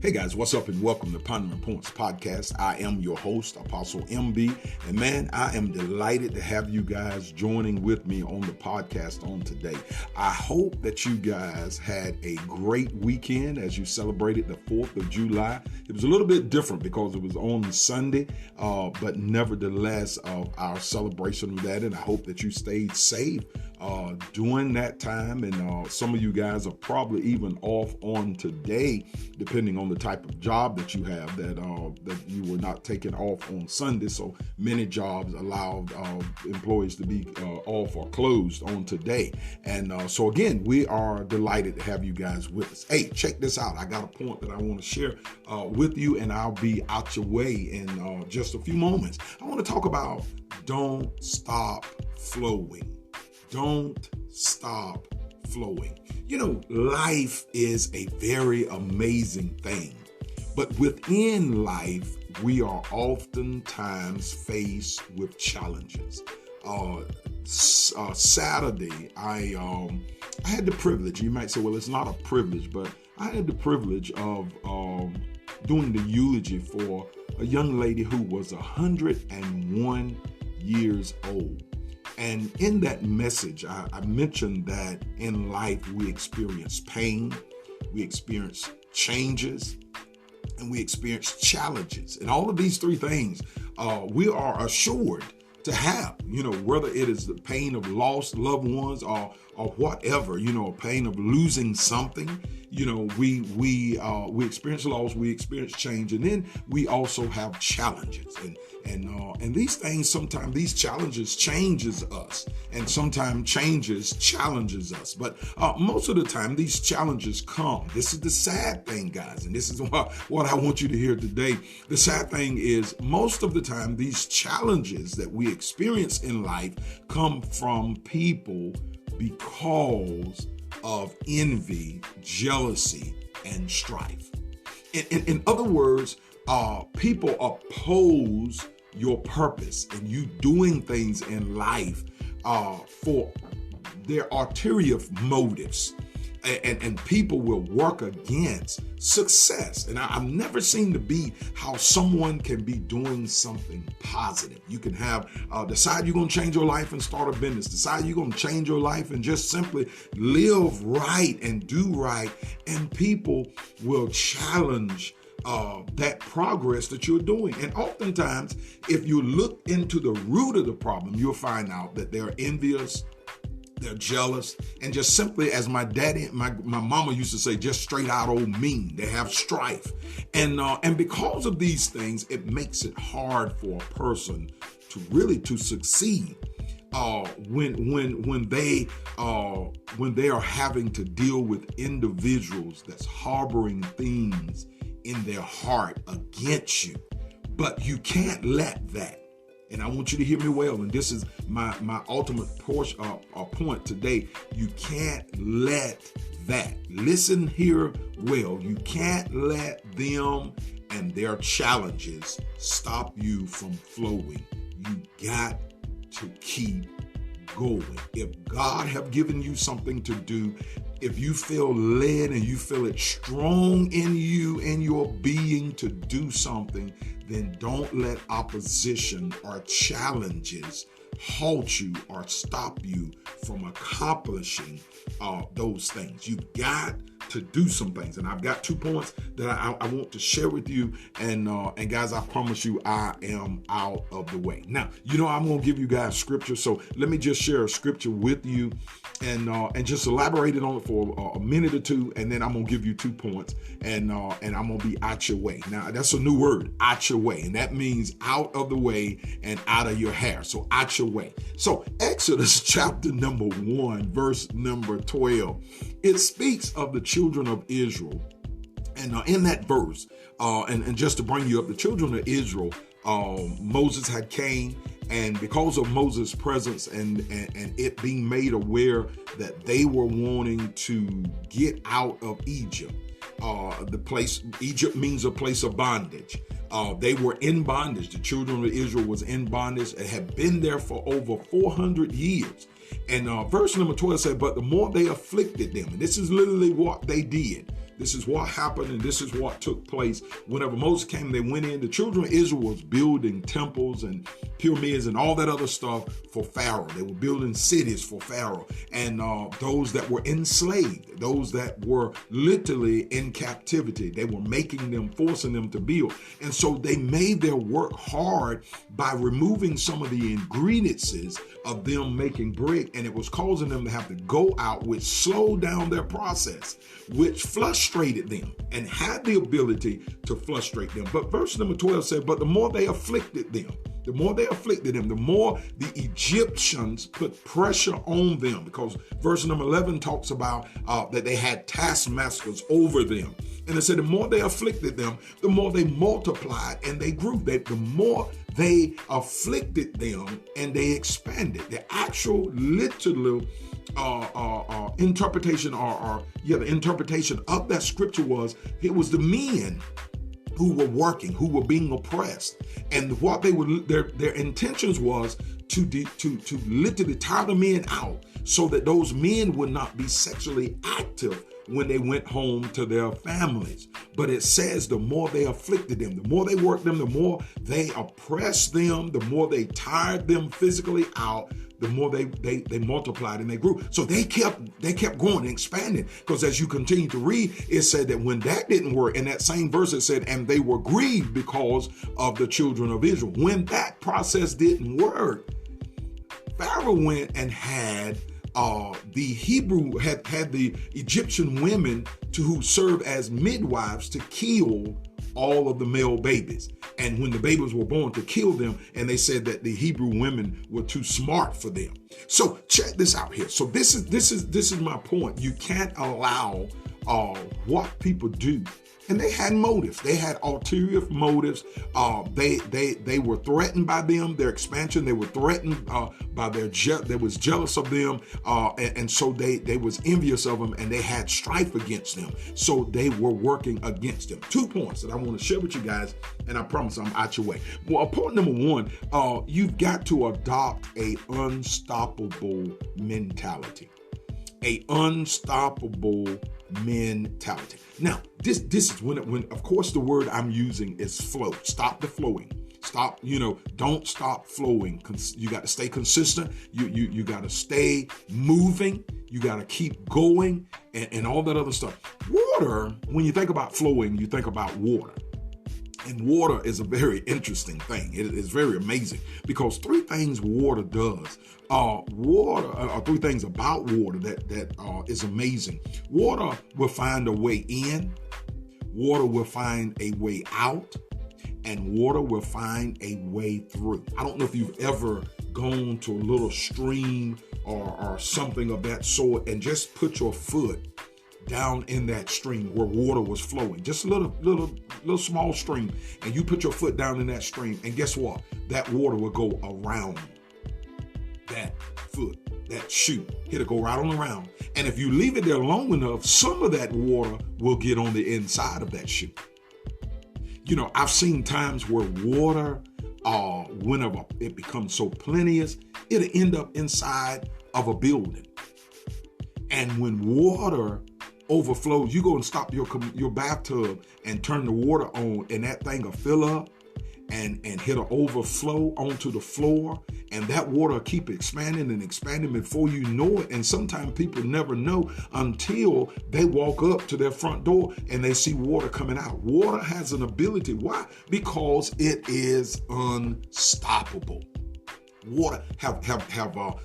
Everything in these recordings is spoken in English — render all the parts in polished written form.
Hey guys, what's up and welcome to Pondering Points Podcast. I am your host, Apostle MB, and man, I am delighted to have you guys joining with me on the podcast on today. I hope that you guys had a great weekend as you celebrated the 4th of July. It was a little bit different because it was on Sunday, but nevertheless, our celebration of that, and I hope that you stayed safe during that time, and some of you guys are probably even off on today, depending on the type of job that you have, that you were not taken off on Sunday. So many jobs allowed employees to be off or closed on today. And so again, we are delighted to have you guys with us. Hey, check this out. I got a point that I want to share with you, and I'll be out your way in just a few moments. I want to talk about don't stop flowing. Don't stop flowing. You know, life is a very amazing thing, but within life, we are oftentimes faced with challenges. Saturday, I had the privilege, you might say, well, it's not a privilege, but I had the privilege of doing the eulogy for a young lady who was 101 years old. And in that message, I mentioned that in life we experience pain, we experience changes, and we experience challenges. And all of these three things we are assured to have, you know, whether it is the pain of lost loved ones or whatever, you know, pain of losing something. You know, we experience loss, we experience change, and then we also have challenges. And these things, sometimes these challenges changes us, and sometimes changes challenges us. But most of the time, these challenges come. This is the sad thing, guys, and this is what I want you to hear today. The sad thing is, most of the time, these challenges that we experience in life come from people because of envy, jealousy, and strife. In other words, people oppose your purpose and you doing things in life for their ulterior motives. And people will work against success. And I've never seen to be how someone can be doing something positive. You can have decide you're going to change your life and start a business. Decide you're going to change your life and just simply live right and do right. And people will challenge that progress that you're doing. And oftentimes, if you look into the root of the problem, you'll find out that they're envious, they're jealous, and just simply, as my daddy, my mama used to say, just straight out old mean. They have strife, and because of these things, it makes it hard for a person to really to succeed when they are having to deal with individuals that's harboring things in their heart against you. But you can't let that. And I want you to hear me well, and this is my ultimate point today. You can't let that. Listen here well. You can't let them and their challenges stop you from flowing. You got to keep going. If God have given you something to do, if you feel led and you feel it strong in you and your being to do something, then don't let opposition or challenges halt you or stop you from accomplishing those things. You've got to do some things. And I've got 2 points that I want to share with you. And guys, I promise you, I am out of the way. Now, you know, I'm going to give you guys scripture. So let me just share a scripture with you and just elaborate on it for a minute or two. And then I'm going to give you 2 points and I'm going to be out your way. Now, that's a new word, out your way. And that means out of the way and out of your hair. So out your way. So Exodus chapter number 1, verse number 12, it speaks of the children of Israel. And in that verse, and just to bring you up, the children of Israel, Moses had came, and because of Moses' presence and it being made aware that they were wanting to get out of Egypt, the place, Egypt means a place of bondage. They were in bondage. The children of Israel was in bondage and had been there for over 400 years. And verse number 12 said, but the more they afflicted them, and this is literally what they did. This is what happened, and this is what took place. Whenever Moses came, they went in. The children of Israel was building temples and pyramids and all that other stuff for Pharaoh. They were building cities for Pharaoh. And those that were enslaved, those that were literally in captivity, they were making them, forcing them to build. And so they made their work hard by removing some of the ingredients of them making brick, and it was causing them to have to go out, which slowed down their process, which frustrated them and had the ability to frustrate them. But verse number 12 said, but the more they afflicted them, the more the Egyptians put pressure on them, because verse number 11 talks about that they had taskmasters over them. And it said the more they afflicted them, the more they multiplied and they grew. The more they afflicted them and they expanded. The actual literal interpretation the interpretation of that scripture was, it was the men who were working, who were being oppressed, and what they were, their intentions was to literally tire the men out, so that those men would not be sexually active when they went home to their families. But it says the more they afflicted them, the more they worked them, the more they oppressed them, the more they tired them physically out, the more they multiplied and they grew. So they kept growing and expanding, because as you continue to read, it said that when that didn't work, in that same verse it said, and they were grieved because of the children of Israel. When that process didn't work, Pharaoh went and had the Egyptian women who served as midwives to kill all of the male babies. And when the babies were born, to kill them. And they said that the Hebrew women were too smart for them. So check this out here. So this is my point. You can't allow what people do. And they had motives. They had ulterior motives. They were threatened by them, their expansion. They were threatened by they was jealous of them, and so they was envious of them, and they had strife against them. So they were working against them. 2 points that I want to share with you guys, and I promise I'm out your way. Well, point number 1, you've got to adopt a unstoppable mentality. A unstoppable mentality. Now, this is when of course the word I'm using is flow. Stop the flowing. Stop, don't stop flowing. You got to stay consistent. You got to stay moving. You got to keep going and all that other stuff. Water, when you think about flowing, you think about water. And water is a very interesting thing. It is very amazing, because 3 things water does. Three things about water that is amazing. Water will find a way in, water will find a way out, and water will find a way through. I don't know if you've ever gone to a little stream or something of that sort and just put your foot down in that stream where water was flowing, just a little small stream, and you put your foot down in that stream, and guess what? That water will go around that foot, that shoe. It'll go right on around. And if you leave it there long enough, some of that water will get on the inside of that shoe. I've seen times where water, whenever it becomes so plenteous, it'll end up inside of a building. And when water overflows, you go and stop your bathtub and turn the water on, and that thing will fill up and it'll overflow onto the floor, and that water will keep expanding and expanding before you know it. And sometimes people never know until they walk up to their front door and they see water coming out. Water has an ability. Why? Because it is unstoppable. Water have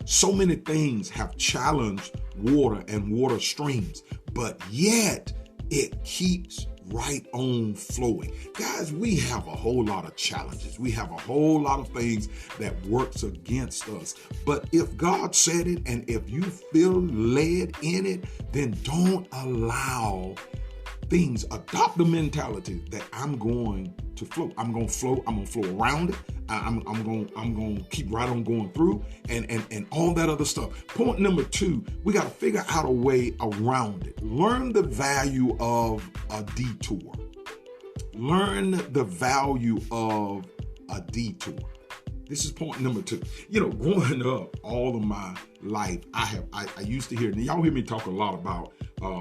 so many things have challenged water and water streams, but yet it keeps right on flowing. Guys, we have a whole lot of challenges. We have a whole lot of things that works against us. But if God said it, and if you feel led in it, then don't allow things. Adopt the mentality that I'm going to flow. I'm going to flow. I'm going to flow around it. I'm going to keep right on going through and all that other stuff. Point number 2, we got to figure out a way around it. Learn the value of a detour. Learn the value of a detour. This is point number 2. Growing up all of my life, I used to hear, and y'all hear me talk a lot about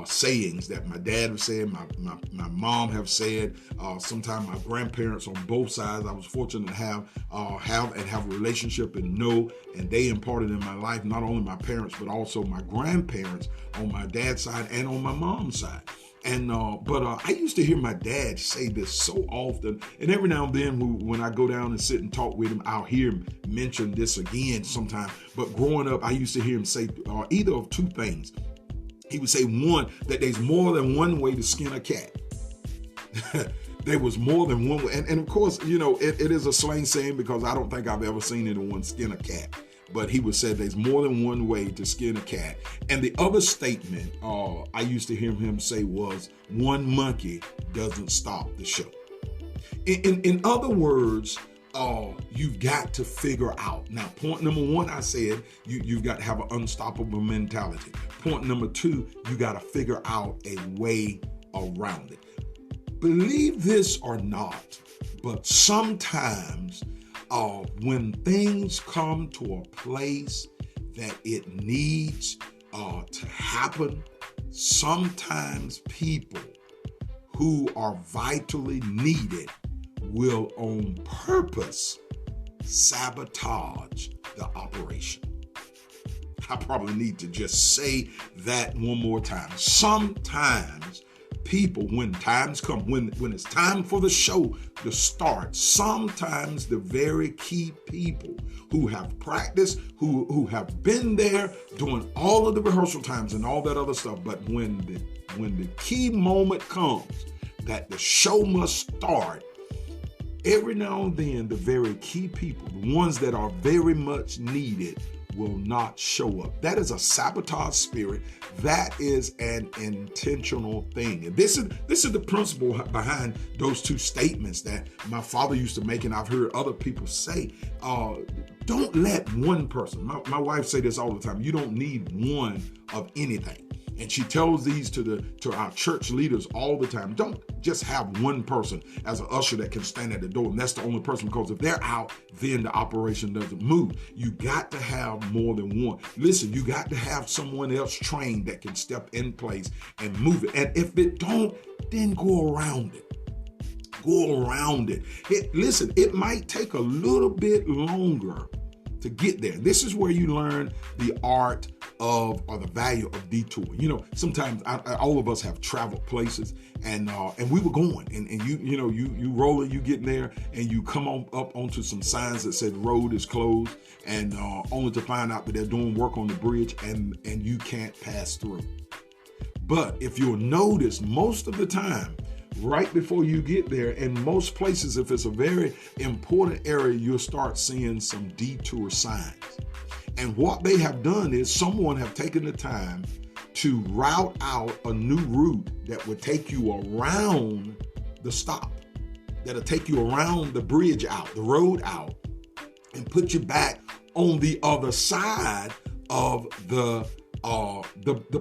sayings that my dad have said, my mom have said, sometimes my grandparents on both sides. I was fortunate to have a relationship and know, and they imparted in my life, not only my parents, but also my grandparents on my dad's side and on my mom's side. But I used to hear my dad say this so often, and every now and then when I go down and sit and talk with him, I'll hear him mention this again sometime. But growing up, I used to hear him say either of 2 things. He would say, one, that there's more than one way to skin a cat. There was more than one way. And of course, it is a slang saying, because I don't think I've ever seen anyone skin a cat. But he would say there's more than one way to skin a cat. And the other statement I used to hear him say was, one monkey doesn't stop the show. In other words, you've got to figure out. Now, point number 1, I said, you've got to have an unstoppable mentality. Point number 2, you got to figure out a way around it. Believe this or not, but sometimes when things come to a place that it needs to happen, sometimes people who are vitally needed will on purpose sabotage the operation. I probably need to just say that one more time. Sometimes people, when times come, when it's time for the show to start, sometimes the very key people who have practiced, who have been there doing all of the rehearsal times and all that other stuff, but when the key moment comes that the show must start, every now and then the very key people, the ones that are very much needed, will not show up. That is a sabotage spirit. That is an intentional thing. And this is the principle behind those 2 statements that my father used to make, and I've heard other people say. Don't let one person, my wife say this all the time, you don't need one of anything. And she tells these to our church leaders all the time. Don't just have one person as an usher that can stand at the door, and that's the only person, because if they're out, then the operation doesn't move. You got to have more than one. Listen, you got to have someone else trained that can step in place and move it. And if it don't, then go around it. Go around it. Listen, it might take a little bit longer to get there. This is where you learn the art of, or the value of detour. Sometimes all of us have traveled places, and we were going, and you rolling, you get there, and you come up onto some signs that said road is closed, and only to find out that they're doing work on the bridge, and you can't pass through. But if you'll notice, most of the time, right before you get there, in most places, if it's a very important area, you'll start seeing some detour signs. And what they have done is someone have taken the time to route out a new route that would take you around the stop, that'll take you around the bridge out, the road out, and put you back on the other side of the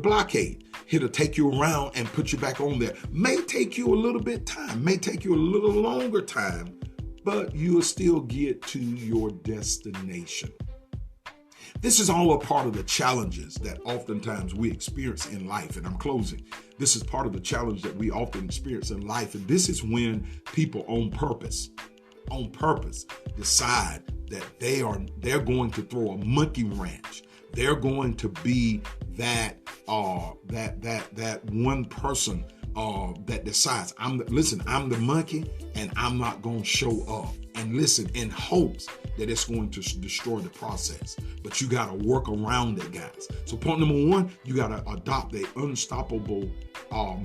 blockade. It'll take you around and put you back on there. May take you a little bit time, may take you a little longer time, but you'll still get to your destination. This is all a part of the challenges that oftentimes we experience in life. And I'm closing. This is part of the challenge that we often experience in life. And this is when people on purpose decide that they're going to throw a monkey wrench. They're going to be that one person that decides, I'm the monkey, and I'm not going to show up. And listen, in hopes that it's going to destroy the process. But you got to work around it, guys. So point number 1, you got to adopt the unstoppable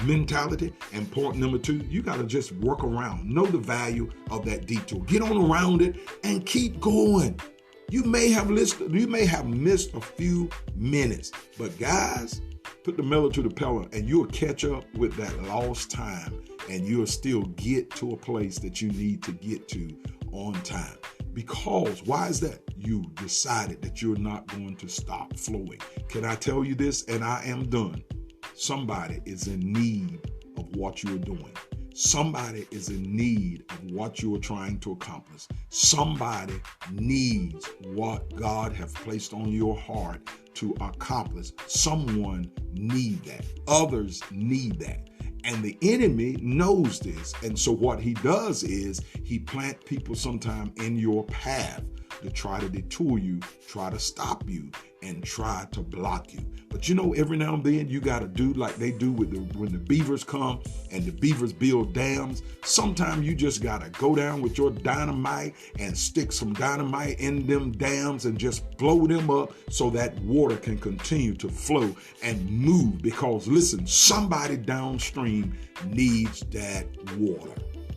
mentality. And point number 2, you got to just work around. Know the value of that detour. Get on around it and keep going. You may have missed a few minutes, but guys, put the metal to the pedal and you'll catch up with that lost time, and you'll still get to a place that you need to get to on time. Because why is that? You decided that you're not going to stop flowing. Can I tell you this? And I am done. Somebody is in need of what you're doing. Somebody is in need of what you are trying to accomplish. Somebody needs what God has placed on your heart to accomplish. Someone needs that. Others need that. And the enemy knows this. And so what he does is he plant people sometime in your path to try to detour you, try to stop you, and try to block you. But you know, every now and then you got to do like they do with when the beavers come and the beavers build dams. Sometimes you just got to go down with your dynamite and stick some dynamite in them dams and just blow them up so that water can continue to flow and move. Because listen, somebody downstream needs that water.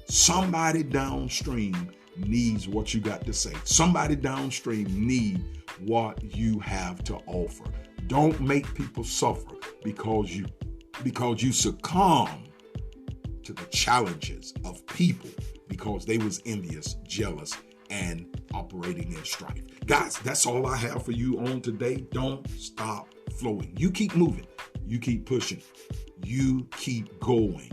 Somebody downstream needs what you got to say. Somebody downstream needs what you have to offer. Don't make people suffer because you succumb to the challenges of people because they was envious, jealous, and operating in strife. Guys, that's all I have for you on today. Don't stop flowing. You keep moving. You keep pushing. You keep going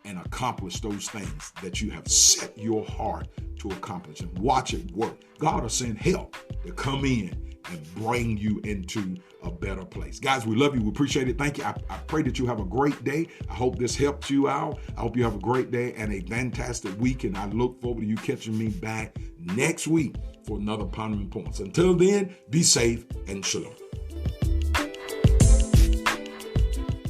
and accomplish those things that you have set your heart to accomplish, and watch it work. God will send help to come in and bring you into a better place. Guys, we love you. We appreciate it. Thank you. I pray that you have a great day. I hope this helps you out. I hope you have a great day and a fantastic week. And I look forward to you catching me back next week for another Pondering Points. Until then, be safe and shalom.